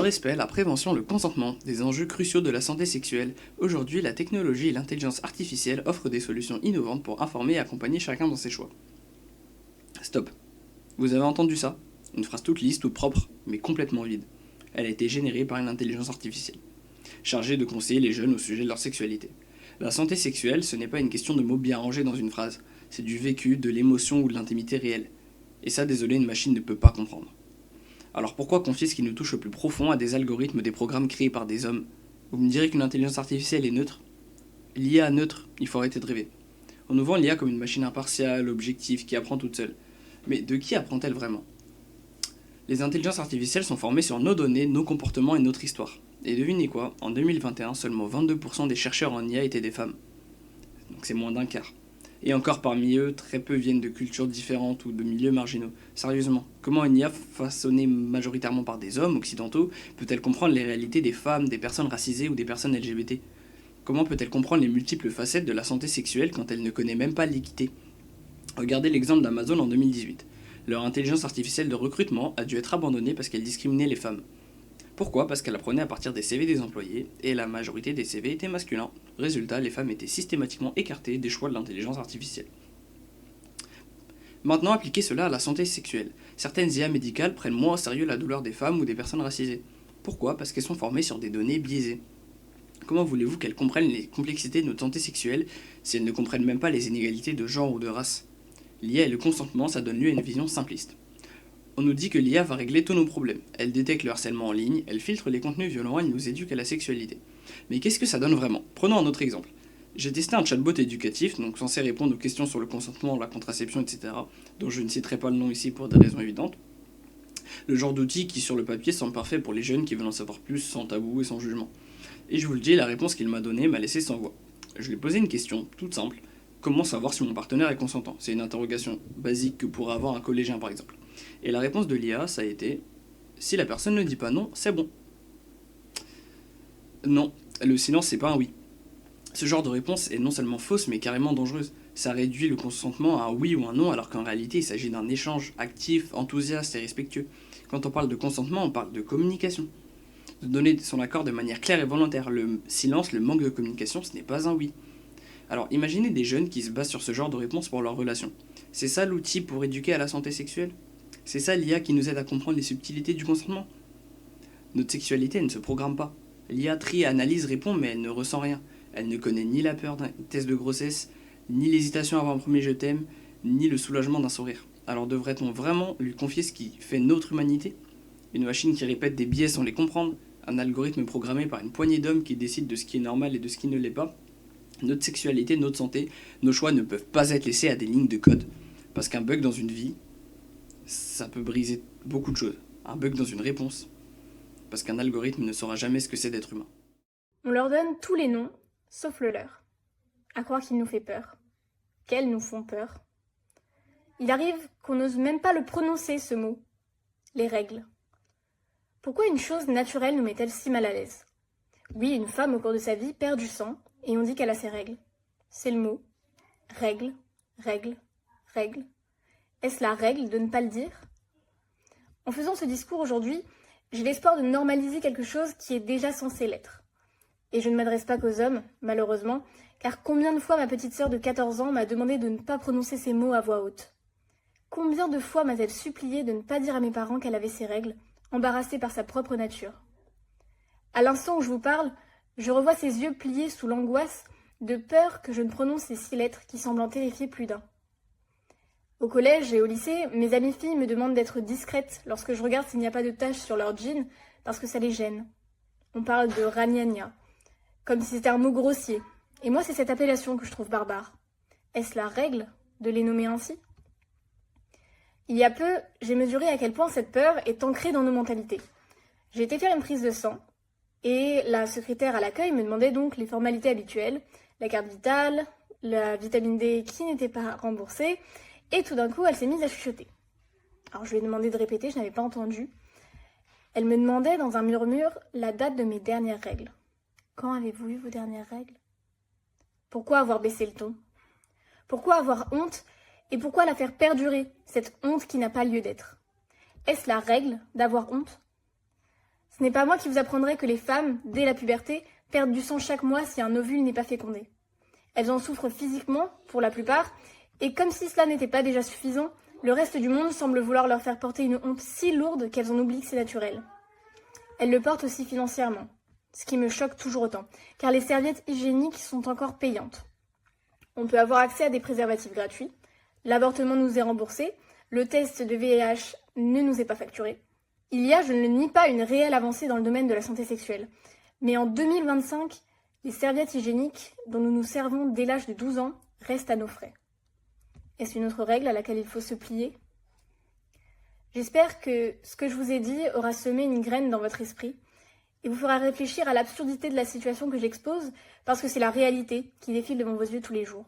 respect, la prévention, le consentement, des enjeux cruciaux de la santé sexuelle, aujourd'hui la technologie et l'intelligence artificielle offrent des solutions innovantes pour informer et accompagner chacun dans ses choix. Stop. Vous avez entendu ça? Une phrase toute lisse, toute propre, mais complètement vide. Elle a été générée par une intelligence artificielle, chargée de conseiller les jeunes au sujet de leur sexualité. La santé sexuelle, ce n'est pas une question de mots bien rangés dans une phrase, c'est du vécu, de l'émotion ou de l'intimité réelle. Et ça, désolé, une machine ne peut pas comprendre. Alors pourquoi confier ce qui nous touche au plus profond à des algorithmes, des programmes créés par des hommes? Vous me direz qu'une intelligence artificielle est neutre? L'IA neutre, il faut arrêter de rêver. On nous vend l'IA comme une machine impartiale, objective, qui apprend toute seule. Mais de qui apprend-elle vraiment? Les intelligences artificielles sont formées sur nos données, nos comportements et notre histoire. Et devinez quoi? En 2021, seulement 22% des chercheurs en IA étaient des femmes. Donc c'est moins d'un quart. Et encore parmi eux, très peu viennent de cultures différentes ou de milieux marginaux. Sérieusement, comment une IA façonnée majoritairement par des hommes occidentaux peut-elle comprendre les réalités des femmes, des personnes racisées ou des personnes LGBT? Comment peut-elle comprendre les multiples facettes de la santé sexuelle quand elle ne connaît même pas l'équité? Regardez l'exemple d'Amazon en 2018. Leur intelligence artificielle de recrutement a dû être abandonnée parce qu'elle discriminait les femmes. Pourquoi? Parce qu'elle apprenait à partir des CV des employés, et la majorité des CV étaient masculins. Résultat, les femmes étaient systématiquement écartées des choix de l'intelligence artificielle. Maintenant, appliquez cela à la santé sexuelle. Certaines IA médicales prennent moins au sérieux la douleur des femmes ou des personnes racisées. Pourquoi? Parce qu'elles sont formées sur des données biaisées. Comment voulez-vous qu'elles comprennent les complexités de notre santé sexuelle si elles ne comprennent même pas les inégalités de genre ou de race? L'IA et le consentement, ça donne lieu à une vision simpliste. On nous dit que l'IA va régler tous nos problèmes. Elle détecte le harcèlement en ligne, elle filtre les contenus violents, elle nous éduque à la sexualité. Mais qu'est-ce que ça donne vraiment? Prenons un autre exemple. J'ai testé un chatbot éducatif, donc censé répondre aux questions sur le consentement, la contraception, etc., dont je ne citerai pas le nom ici pour des raisons évidentes. Le genre d'outil qui, sur le papier, semble parfait pour les jeunes qui veulent en savoir plus sans tabou et sans jugement. Et je vous le dis, la réponse qu'il m'a donnée m'a laissé sans voix. Je lui ai posé une question, toute simple. Comment savoir si mon partenaire est consentant? C'est une interrogation basique que pourrait avoir un collégien par exemple. Et la réponse de l'IA, ça a été si la personne ne dit pas non, c'est bon. Non, le silence c'est pas un oui. Ce genre de réponse est non seulement fausse mais carrément dangereuse. Ça réduit le consentement à un oui ou un non alors qu'en réalité il s'agit d'un échange actif, enthousiaste et respectueux. Quand on parle de consentement, on parle de communication. De donner son accord de manière claire et volontaire. Le silence, le manque de communication, ce n'est pas un oui. Alors imaginez des jeunes qui se basent sur ce genre de réponse pour leur relation. C'est ça l'outil pour éduquer à la santé sexuelle? C'est ça l'IA qui nous aide à comprendre les subtilités du consentement? Notre sexualité, elle ne se programme pas. L'IA trie, analyse, répond, mais elle ne ressent rien. Elle ne connaît ni la peur d'un test de grossesse, ni l'hésitation avant un premier je t'aime, ni le soulagement d'un sourire. Alors devrait-on vraiment lui confier ce qui fait notre humanité? Une machine qui répète des biais sans les comprendre? Un algorithme programmé par une poignée d'hommes qui décide de ce qui est normal et de ce qui ne l'est pas? Notre sexualité, notre santé, nos choix ne peuvent pas être laissés à des lignes de code. Parce qu'un bug dans une vie, ça peut briser beaucoup de choses. Un bug dans une réponse. Parce qu'un algorithme ne saura jamais ce que c'est d'être humain. On leur donne tous les noms, sauf le leur. À croire qu'il nous fait peur. Qu'elles nous font peur. Il arrive qu'on n'ose même pas le prononcer, ce mot. Les règles. Pourquoi une chose naturelle nous met-elle si mal à l'aise? Oui, une femme au cours de sa vie perd du sang, et on dit qu'elle a ses règles. C'est le mot. Règle, règle, règle. Est-ce la règle de ne pas le dire? En faisant ce discours aujourd'hui, j'ai l'espoir de normaliser quelque chose qui est déjà censé l'être. Et je ne m'adresse pas qu'aux hommes, malheureusement, car combien de fois ma petite sœur de 14 ans m'a demandé de ne pas prononcer ces mots à voix haute? Combien de fois m'a-t-elle supplié de ne pas dire à mes parents qu'elle avait ses règles, embarrassée par sa propre nature? À l'instant où je vous parle, je revois ses yeux pliés sous l'angoisse de peur que je ne prononce ces 6 lettres qui semblent en terrifier plus d'un. Au collège et au lycée, mes amies filles me demandent d'être discrète lorsque je regarde s'il n'y a pas de taches sur leur jean, parce que ça les gêne. On parle de ragnagna, comme si c'était un mot grossier. Et moi, c'est cette appellation que je trouve barbare. Est-ce la règle de les nommer ainsi? Il y a peu, j'ai mesuré à quel point cette peur est ancrée dans nos mentalités. J'ai été faire une prise de sang, et la secrétaire à l'accueil me demandait donc les formalités habituelles, la carte vitale, la vitamine D qui n'était pas remboursée, et tout d'un coup, elle s'est mise à chuchoter. Alors je lui ai demandé de répéter, je n'avais pas entendu. Elle me demandait dans un murmure la date de mes dernières règles. Quand avez-vous eu vos dernières règles? Pourquoi avoir baissé le ton? Pourquoi avoir honte? Et pourquoi la faire perdurer, cette honte qui n'a pas lieu d'être? Est-ce la règle d'avoir honte? Ce n'est pas moi qui vous apprendrai que les femmes, dès la puberté, perdent du sang chaque mois si un ovule n'est pas fécondé. Elles en souffrent physiquement, pour la plupart, et comme si cela n'était pas déjà suffisant, le reste du monde semble vouloir leur faire porter une honte si lourde qu'elles en oublient que c'est naturel. Elles le portent aussi financièrement, ce qui me choque toujours autant, car les serviettes hygiéniques sont encore payantes. On peut avoir accès à des préservatifs gratuits, l'avortement nous est remboursé, le test de VIH ne nous est pas facturé. Il y a, je ne le nie pas, une réelle avancée dans le domaine de la santé sexuelle. Mais en 2025, les serviettes hygiéniques dont nous nous servons dès l'âge de 12 ans restent à nos frais. Est-ce une autre règle à laquelle il faut se plier ? J'espère que ce que je vous ai dit aura semé une graine dans votre esprit et vous fera réfléchir à l'absurdité de la situation que j'expose parce que c'est la réalité qui défile devant vos yeux tous les jours.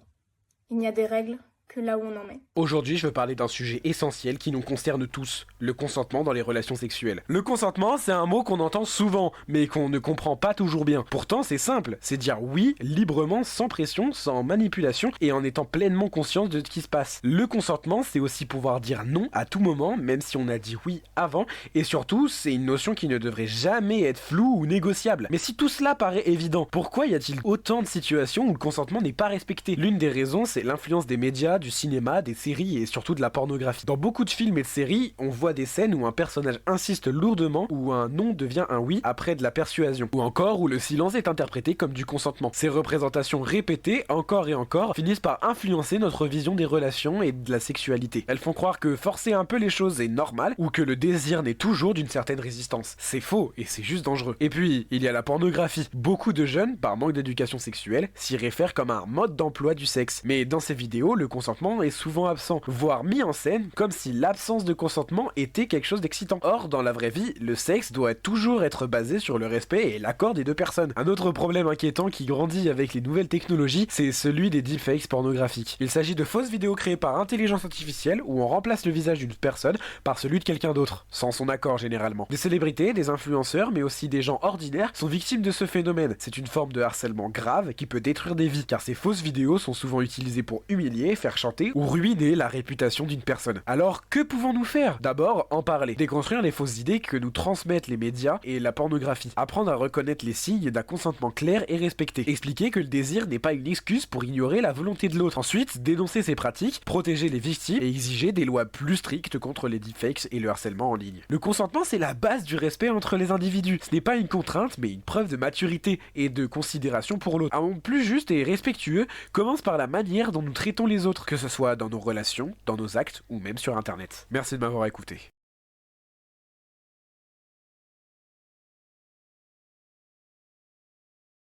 Il n'y a des règles que là où on en est. Aujourd'hui, je veux parler d'un sujet essentiel qui nous concerne tous, le consentement dans les relations sexuelles. Le consentement, c'est un mot qu'on entend souvent, mais qu'on ne comprend pas toujours bien. Pourtant, c'est simple, c'est dire oui, librement, sans pression, sans manipulation, et en étant pleinement conscient de ce qui se passe. Le consentement, c'est aussi pouvoir dire non à tout moment, même si on a dit oui avant, et surtout, c'est une notion qui ne devrait jamais être floue ou négociable. Mais si tout cela paraît évident, pourquoi y a-t-il autant de situations où le consentement n'est pas respecté ? L'une des raisons, c'est l'influence des médias, du cinéma, des séries et surtout de la pornographie. Dans beaucoup de films et de séries, on voit des scènes où un personnage insiste lourdement, où un non devient un oui après de la persuasion, ou encore où le silence est interprété comme du consentement. Ces représentations répétées, encore et encore, finissent par influencer notre vision des relations et de la sexualité. Elles font croire que forcer un peu les choses est normal, ou que le désir n'est toujours d'une certaine résistance. C'est faux, et c'est juste dangereux. Et puis, il y a la pornographie. Beaucoup de jeunes, par manque d'éducation sexuelle, s'y réfèrent comme un mode d'emploi du sexe. Mais dans ces vidéos, le consentement est souvent absent, voire mis en scène comme si l'absence de consentement était quelque chose d'excitant. Or, dans la vraie vie, le sexe doit toujours être basé sur le respect et l'accord des deux personnes. Un autre problème inquiétant qui grandit avec les nouvelles technologies, c'est celui des deepfakes pornographiques. Il s'agit de fausses vidéos créées par intelligence artificielle où on remplace le visage d'une personne par celui de quelqu'un d'autre, sans son accord généralement. Des célébrités, des influenceurs, mais aussi des gens ordinaires sont victimes de ce phénomène. C'est une forme de harcèlement grave qui peut détruire des vies, car ces fausses vidéos sont souvent utilisées pour humilier, faire chanter ou ruiner la réputation d'une personne. Alors, que pouvons-nous faire ? D'abord, en parler. Déconstruire les fausses idées que nous transmettent les médias et la pornographie. Apprendre à reconnaître les signes d'un consentement clair et respecté. Expliquer que le désir n'est pas une excuse pour ignorer la volonté de l'autre. Ensuite, dénoncer ces pratiques, protéger les victimes et exiger des lois plus strictes contre les deepfakes et le harcèlement en ligne. Le consentement, c'est la base du respect entre les individus. Ce n'est pas une contrainte, mais une preuve de maturité et de considération pour l'autre. Un monde plus juste et respectueux commence par la manière dont nous traitons les autres, que ce soit dans nos relations, dans nos actes ou même sur internet. Merci de m'avoir écouté.